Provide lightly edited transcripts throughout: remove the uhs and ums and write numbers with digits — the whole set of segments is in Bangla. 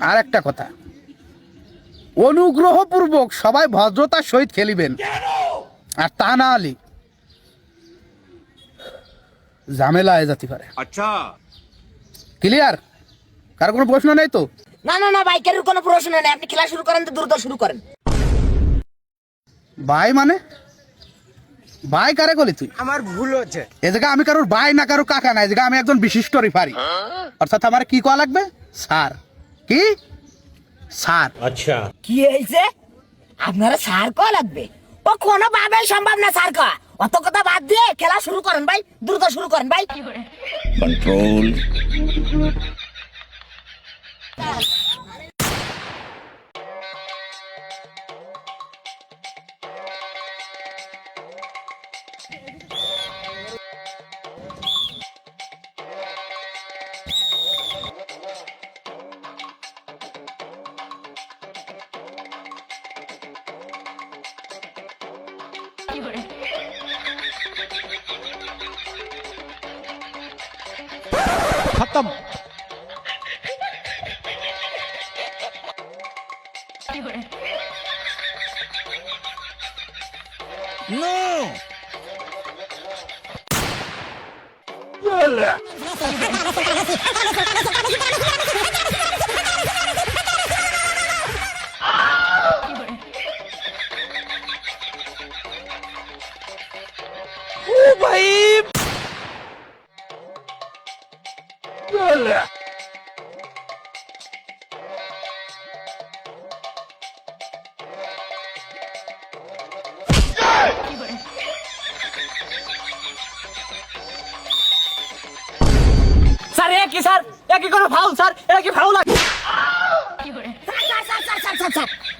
আর একটা কথা, অনুগ্রহপূর্বক সবাই ভদ্রতার সহিত খেলিবেন, আর তা না হলে ঝামেলা হয়ে যেতে পারে। আচ্ছা, ক্লিয়ার? কার কোনো প্রশ্ন নেই তো? না না না বাইকের কোনো প্রশ্ন নেই, আপনি খেলা শুরু করেন তো দ্রুত শুরু করেন। ভাই মানে ভাই কারে বলি তুই? আমার ভুল হচ্ছে। এ জায়গা আমি কারোর ভাই না কারোর কাকা না, এই জায়গা আমি একজন বিশিষ্ট রেফারি, অর্থাৎ আমার কি করা লাগবে? স্যার। কি স্যার? আচ্ছা, কি হয়েছে? আপনারা স্যার কয়া লাগবে? ও কোনো ভাবেই সম্ভব না স্যার কয়া। অত কথা বাদ দিয়ে খেলা শুরু করেন ভাই, দ্রুত শুরু করেন ভাই। कंट्रोल। খতম। স্যার এ কি স্যার? এ কি কোনো ফাউল স্যার? এটা কি ফাউল?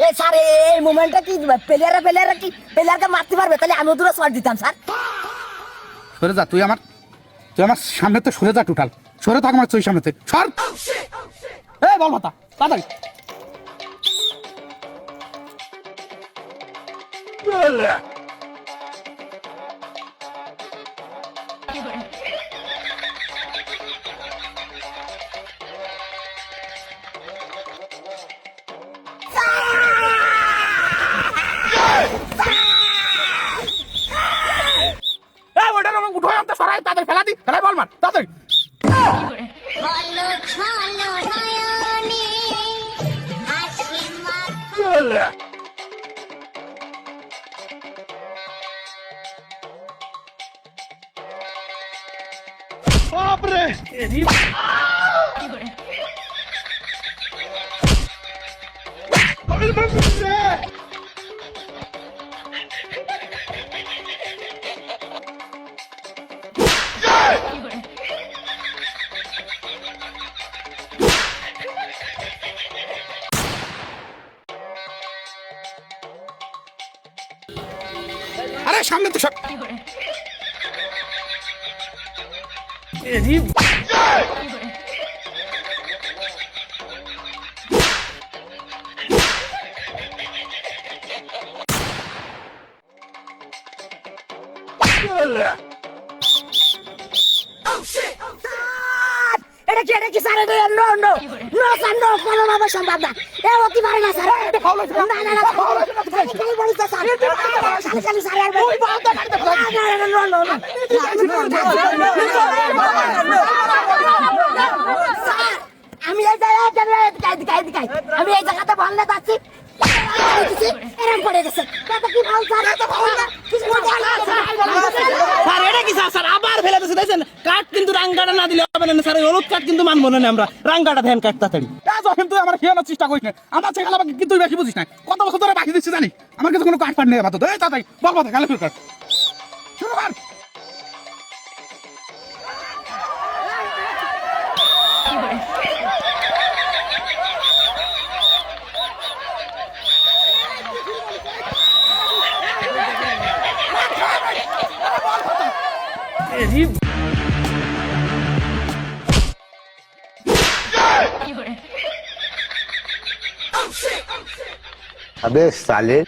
এ স্যার এই মোমেন্টটা কি প্লেয়াররা কি প্লেয়ারকে মারতে পারবে? তাহলে আমি দূরে শট দিতাম স্যার। সরে যা, তুই আমার সামনে তো সরে যা, টোটাল সরে থাক আমার তুই সামনে থেকে সর। এ বল মাতা তাড়াতাড়ি। উঠো আনতে সরাই, তাদের ফেলা দি, ফেলাই বল মার তাড়াতাড়ি। বাপরে আরে সামনে তো সব। এটা কি স্যার? এটা no no no sir, no, কোনো ভাবে সম্ভব না। এ হতে পারে না স্যার। না না না কি বলছ স্যার? খালি স্যার আর ওই বাদ কাটতে না না নো নো নো স্যার, আমি এই জায়গায় আমি এই জায়গাতে বললে যাচ্ছি, এরকম পড়ে গেছে। এটা কি বল স্যার? এটা বল না কিছু বল স্যার। এটা কি স্যার আবার ফেলে দিয়েছে দেখছেন? কাট কিন্তু রাঙ্গাটা না দিলে হবে না স্যার, ওই হলুদ কাট কিন্তু মানবো না আমরা, রাঙ্গাটা ধ্যান কাট তাড়াতাড়ি। যখন তুই আমার খেয়ানোর চেষ্টা করিস না, আমার ছেলে আমাকে কিন্তু বেশি বুঝিস না। কত বছর ধরে বাকি দিচ্ছি জানি, আমার কাছে কোনো কাঠ পাট নেই। বাতো এই তাড়াতাড়ি বল কথা খেলা শুরু কর, শুরু কর। अबे साले।